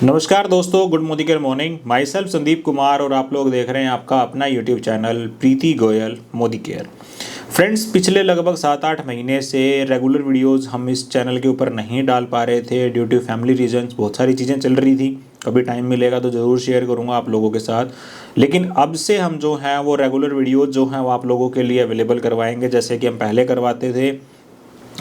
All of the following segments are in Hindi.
नमस्कार दोस्तों, good Modi care morning. My self Sandeep Kumar और आप लोग देख रहे हैं आपका अपना यूट्यूब चैनल प्रीति गोयल मोदी केयर। फ्रेंड्स, पिछले लगभग 7-8 महीने से रेगुलर वीडियोस हम इस चैनल के ऊपर नहीं डाल पा रहे थे ड्यू टू फैमिली रीजंस। बहुत सारी चीज़ें चल रही थी। कभी टाइम मिलेगा तो ज़रूर शेयर करूँगा आप लोगों के साथ। लेकिन अब से हम जो हैं वो रेगुलर वीडियोज़ जो हैं वो आप लोगों के लिए अवेलेबल करवाएंगे, जैसे कि हम पहले करवाते थे।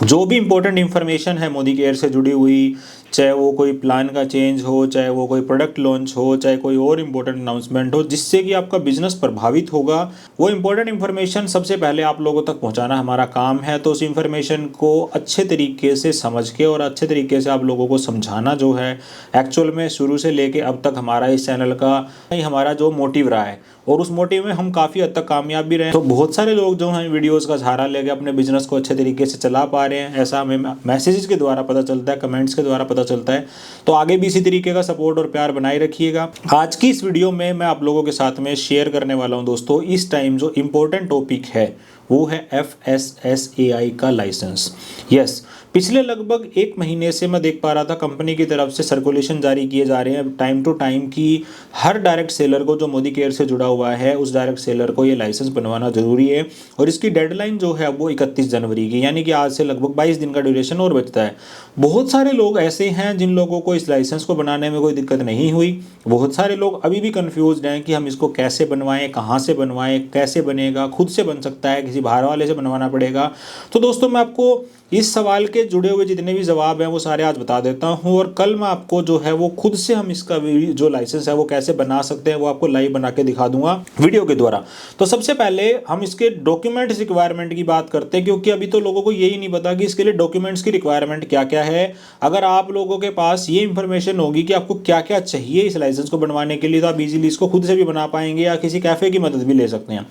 जो भी इंपॉर्टेंट इन्फॉर्मेशन है मोदी केयर से जुड़ी हुई, चाहे वो कोई प्लान का चेंज हो, चाहे वो कोई प्रोडक्ट लॉन्च हो, चाहे कोई और इम्पोर्टेंट अनाउंसमेंट हो जिससे कि आपका बिजनेस प्रभावित होगा, वो इम्पोर्टेंट इन्फॉर्मेशन सबसे पहले आप लोगों तक पहुंचाना हमारा काम है। तो उस इन्फॉर्मेशन को अच्छे तरीके से समझ के और अच्छे तरीके से आप लोगों को समझाना जो है एक्चुअल में शुरू से लेके अब तक हमारा इस चैनल का हमारा जो मोटिव रहा है, और उस मोटिव में हम काफ़ी हद तक कामयाब भी रहे। तो बहुत सारे लोग जो हैं वीडियोस का सहारा लेके अपने बिजनेस को अच्छे तरीके से चला पा रहे हैं, ऐसा हमें मैसेजेस के द्वारा पता चलता है, कमेंट्स के द्वारा पता चलता है। तो आगे भी इसी तरीके का सपोर्ट और प्यार बनाए रखिएगा। आज की इस वीडियो में मैं आप लोगों के साथ में शेयर करने वाला हूं दोस्तों, इस टाइम जो इम्पोर्टेंट टॉपिक है वो है FSSAI का लाइसेंस। यस, पिछले लगभग 1 महीने से मैं देख पा रहा था कंपनी की तरफ से सर्कुलेशन जारी किए जा रहे हैं टाइम टू टाइम कि हर डायरेक्ट सेलर को जो मोदी केयर से जुड़ा हुआ है उस डायरेक्ट सेलर को ये लाइसेंस बनवाना जरूरी है। और इसकी डेडलाइन जो है वो 31 जनवरी की, यानी कि आज से लगभग 22 दिन का ड्यूरेशन और बचता है। बहुत सारे लोग ऐसे हैं जिन लोगों को इस लाइसेंस को बनाने में कोई दिक्कत नहीं हुई। बहुत सारे लोग अभी भी कन्फ्यूज्ड हैं कि हम इसको कैसे बनवाएं, कहाँ से बनवाएं, कैसे बनेगा, खुद से बन सकता है, किसी बाहर वाले से बनवाना पड़ेगा। तो दोस्तों, मैं आपको इस सवाल के जुड़े हुए जितने भी जवाब हैं वो सारे आज बता देता हूं, और कल मैं आपको जो है वो खुद से हम इसका जो लाइसेंस है वो कैसे बना सकते हैं वो आपको लाइव बना के दिखा दूंगा वीडियो के द्वारा। तो सबसे पहले हम इसके डॉक्यूमेंट्स रिक्वायरमेंट की बात करते हैं, क्योंकि अभी तो लोगों को यही नहीं पता कि इसके लिए डॉक्यूमेंट्स की रिक्वायरमेंट क्या क्या है। अगर आप लोगों के पास ये इंफॉर्मेशन होगी कि आपको क्या क्या चाहिए इस लाइसेंस को बनवाने के लिए, तो आप इजीली इसको खुद से भी बना पाएंगे या किसी कैफे की मदद भी ले सकते हैं।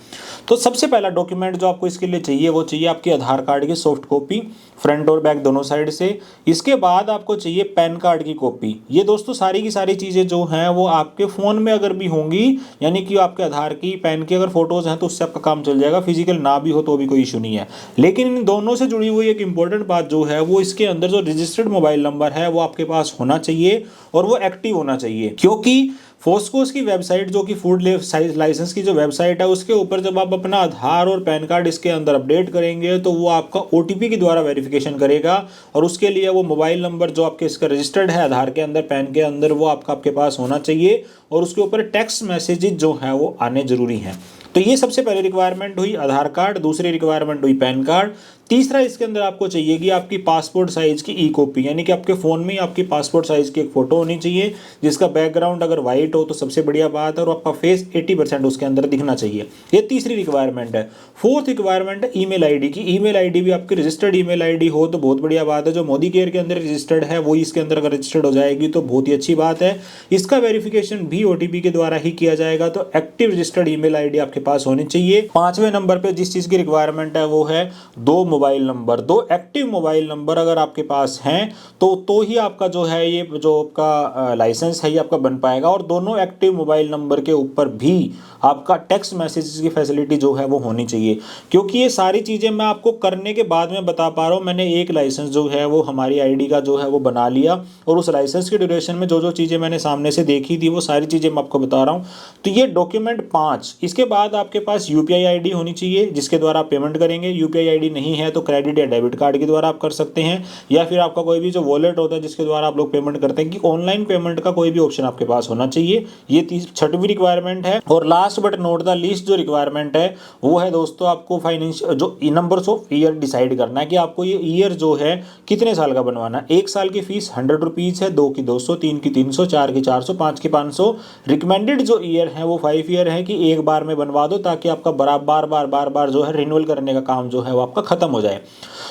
तो सबसे पहला डॉक्यूमेंट जो आपको इसके लिए चाहिए वो चाहिए आपके आधार कार्ड की सॉफ्ट कॉपी, फ्रंट और बैक दोनों साइड से। इसके बाद आपको चाहिए पैन कार्ड की कॉपी। ये दोस्तों सारी की सारी चीज़ें जो हैं वो आपके फ़ोन में अगर भी होंगी, यानी कि आपके आधार की, पैन की अगर फोटोज़ हैं तो उससे आपका काम चल जाएगा। फिजिकल ना भी हो तो भी कोई इशू नहीं है। लेकिन इन दोनों से जुड़ी हुई एक इंपॉर्टेंट बात जो है वो इसके अंदर जो रजिस्टर्ड मोबाइल नंबर है वो आपके पास होना चाहिए और वो एक्टिव होना चाहिए। क्योंकि फोस्कोस की वेबसाइट, जो कि फूड लाइसेंस की जो वेबसाइट है, उसके ऊपर जब आप अपना आधार और पैन कार्ड इसके अंदर अपडेट करेंगे तो वो आपका OTP के द्वारा वेरिफिकेशन करेगा, और उसके लिए वो मोबाइल नंबर जो आपके इसका रजिस्टर्ड है आधार के अंदर, पैन के अंदर, वो आपके पास होना चाहिए, और उसके ऊपर टेक्स्ट मैसेजेस जो हैं वो आने जरूरी हैं। तो ये सबसे पहले रिक्वायरमेंट हुई आधार कार्ड, दूसरी रिक्वायरमेंट हुई पैन कार्ड, तीसरा इसके अंदर आपको चाहिए कि आपकी पासपोर्ट साइज की ई-कॉपी, यानी कि आपके फ़ोन में आपकी पासपोर्ट साइज की एक फ़ोटो होनी चाहिए जिसका बैकग्राउंड अगर वाइट हो तो सबसे बढ़िया बात है, और आपका फेस 80% उसके अंदर दिखना चाहिए। ये तीसरी रिक्वायरमेंट है। फोर्थ रिक्वायरमेंट है ईमेल आईडी की। ईमेल आईडी भी आपकी रजिस्टर्ड ईमेल आईडी हो तो बहुत बढ़िया बात है। जो मोदी केयर के अंदर रजिस्टर्ड है वही इसके अंदर अगर रजिस्टर्ड हो जाएगी तो बहुत ही अच्छी बात है। इसका वेरिफिकेशन भी OTP के द्वारा ही किया जाएगा, तो एक्टिव रजिस्टर्ड ईमेल आईडी आपके पास होनी चाहिए। 5वें नंबर पे जिस चीज़ की रिक्वायरमेंट है वो है 2 mobile number, 2 active mobile number अगर आपके पास हैं तो ही आपका जो है ये जो आपका लाइसेंस है ये आपका बन पाएगा। और दोनों एक्टिव मोबाइल नंबर के ऊपर भी आपका टेक्स्ट मैसेज की फैसिलिटी जो है वो होनी चाहिए। क्योंकि ये सारी चीज़ें मैं आपको करने के बाद में बता पा रहा हूँ। मैंने एक लाइसेंस जो है वो हमारी आईडी का जो है वो बना लिया, और उस लाइसेंस के ड्यूरेशन में जो जो चीज़ें मैंने सामने से देखी थी वो सारी चीज़ें मैं आपको बता रहा हूँ। तो ये डॉक्यूमेंट 5। इसके बाद आपके पास UPI ID होनी चाहिए जिसके द्वारा आप पेमेंट करेंगे। UPI ID नहीं है तो क्रेडिट या डेबिट कार्ड के द्वारा आप कर सकते हैं, या फिर आपका कोई भी जो वॉलेट होता है जिसके द्वारा आप लोग पेमेंट करते हैं, कि ऑनलाइन पेमेंट का कोई भी ऑप्शन आपके पास होना चाहिए। ये 6वीं रिक्वायरमेंट है। और last but not the least जो रिक्वायरमेंट है वो है दोस्तों आपको फाइनेंशियल जो नंबर्स ऑफ ईयर डिसाइड करना है कि आपको ये ईयर जो है कितने साल का बनवाना है। 1 साल की फीस 100 रुपीज़ है, 2 की 200, 3 की 300, 4 की 400, 5 की 500। रिकमेंडेड जो ईयर है वो 5 ईयर है, कि एक बार में बनवा दो ताकि आपका बार बार जो है रिन्यूअल करने का काम जो है वो आपका खत्म हो जाए।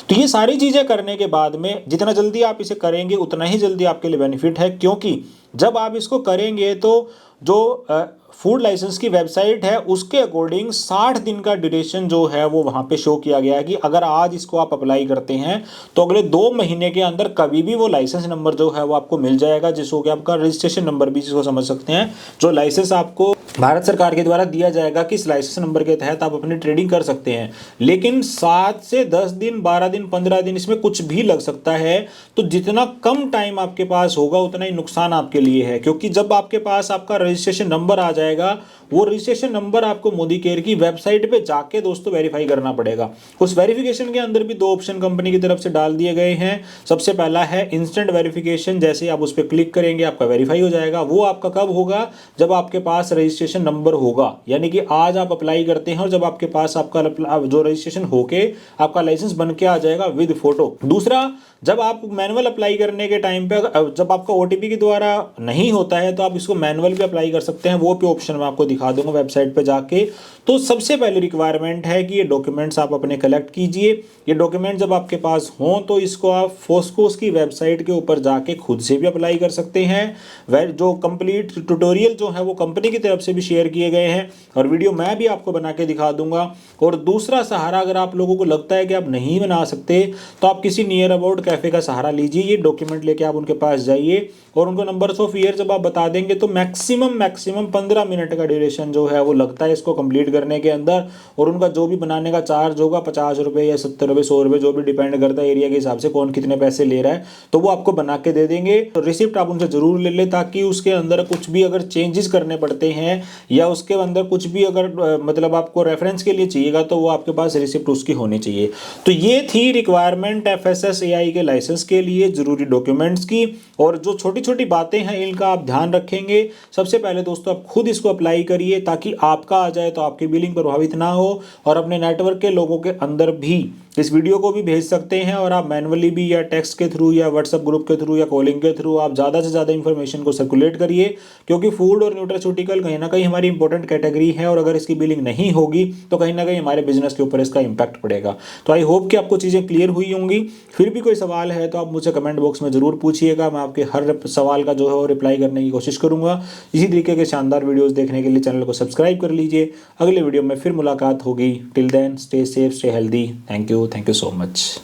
तो ये सारी चीज़ें करने के बाद में जितना जल्दी आप इसे करेंगे उतना ही जल्दी आपके लिए बेनिफिट है। क्योंकि जब आप इसको करेंगे तो जो फूड लाइसेंस की वेबसाइट है उसके अकॉर्डिंग 60 दिन का ड्यूरेशन जो है वो वहाँ पे शो किया गया है, कि अगर आज इसको आप अप्लाई करते हैं तो अगले 2 महीने के अंदर कभी भी वो लाइसेंस नंबर जो है वो आपको मिल जाएगा, जिसको कि आपका रजिस्ट्रेशन नंबर भी जिसको समझ सकते हैं। जो लाइसेंस आपको भारत सरकार के द्वारा दिया जाएगा कि इस लाइसेंस नंबर के तहत आप अपनी ट्रेडिंग कर सकते हैं। लेकिन 7 से 10 दिन, 12 दिन, 15 दिन इसमें कुछ भी लग सकता है। तो जितना कम टाइम आपके पास होगा उतना ही नुकसान आपके लिए है, क्योंकि जब आपके पास आपका रजिस्ट्रेशन नंबर आ जाएगा, वो रजिस्ट्रेशन नंबर आपको मोदी केयर की वेबसाइट पे जाके दोस्तों वेरीफाई करना पड़ेगा। उस वेरिफिकेशन के अंदर भी 2 ऑप्शन कंपनी की तरफ से डाल दिए गए हैं। सबसे पहला है इंस्टेंट वेरिफिकेशन, जैसे आप उस पर क्लिक करेंगे आपका वेरीफाई हो जाएगा। वो आपका कब होगा? जब आपके पास रजिस्ट्रेशन नंबर होगा, यानी कि आज आप अप्लाई करते हैं और जब आपके पास आपका जो रजिस्ट्रेशन होके आपका लाइसेंस बन के आ जाएगा विद फोटो। दूसरा, जब आप मैनुअल अप्लाई करने के टाइम पे जब आपका ओटीपी के द्वारा नहीं होता है तो आप इसको मैनुअल भी अप्लाई कर सकते हैं। वो भी ऑप्शन मैं आपको दिखा दूंगा वेबसाइट पे जाके। तो सबसे पहले रिक्वायरमेंट है कि ये डॉक्यूमेंट्स आप अपने कलेक्ट कीजिए। ये डॉक्यूमेंट जब आपके पास हों तो इसको आप फोस्कोस की वेबसाइट के ऊपर जाके खुद से भी अप्लाई कर सकते हैं। वह जो कंप्लीट ट्यूटोरियल जो है वो कंपनी की तरफ से भी शेयर किए गए हैं और वीडियो मैं भी आपको बना के दिखा दूंगा। और दूसरा सहारा, अगर आप लोगों को लगता है कि आप नहीं बना सकते तो आप किसी नियर अबाउट कैफे का सहारा लीजिए। ये डॉक्यूमेंट लेके आप उनके पास जाइए और उनको नंबर्स ऑफ ईयर जब आप बता देंगे तो मैक्सिमम 15 मिनट का ड्यूरेशन जो है वो लगता है इसको कंप्लीट करने के अंदर। और उनका जो भी बनाने का चार्ज होगा 50 रुपये या 70 रुपये, 100 रुपये, जो भी डिपेंड करता है एरिया के हिसाब से कौन कितने पैसे ले रहा है, तो वो आपको बना के दे देंगे। तो रिसिप्ट आप उनसे जरूर ले लें, ताकि उसके अंदर कुछ भी अगर चेंजेस करने पड़ते हैं या उसके अंदर कुछ भी अगर मतलब आपको रेफरेंस के लिए चाहिएगा तो वो आपके पास रिसिप्ट उसकी होनी चाहिए। तो ये थी रिक्वायरमेंट FSSAI के लाइसेंस के लिए जरूरी डॉक्यूमेंट्स की। और जो छोटी छोटी बातें हैं इनका आप ध्यान रखेंगे। सबसे पहले दोस्तों आप खुद इसको अप्लाई करिए ताकि आपका आ जाए तो आपकी बिलिंग प्रभावित ना हो। और अपने नेटवर्क के लोगों के अंदर भी इस वीडियो को भी भेज सकते हैं और आप मैनुअली भी या टेक्स्ट के थ्रू या व्हाट्सएप ग्रुप के थ्रू या कॉलिंग के थ्रू आप ज़्यादा से ज़्यादा इन्फॉर्मेशन को सर्कुलेट करिए। क्योंकि फूड और न्यूट्रास्यूटिकल कहीं ना कहीं हमारी इंपॉर्टेंट कैटेगरी है और अगर इसकी बिलिंग नहीं होगी तो कहीं ना कहीं हमारे बिजनेस के ऊपर इसका इंपैक्ट पड़ेगा। तो आई होप कि आपको चीज़ें क्लियर हुई होंगी। फिर भी कोई सवाल है तो आप मुझे कमेंट बॉक्स में ज़रूर पूछिएगा। मैं आपके हर सवाल का जो है वो रिप्लाई करने की कोशिश करूँगा। इसी तरीके के शानदार वीडियोज़ देखने के लिए चैनल को सब्सक्राइब कर लीजिए। अगले वीडियो में फिर मुलाकात होगी। Till then stay safe, stay healthy. Thank you so much.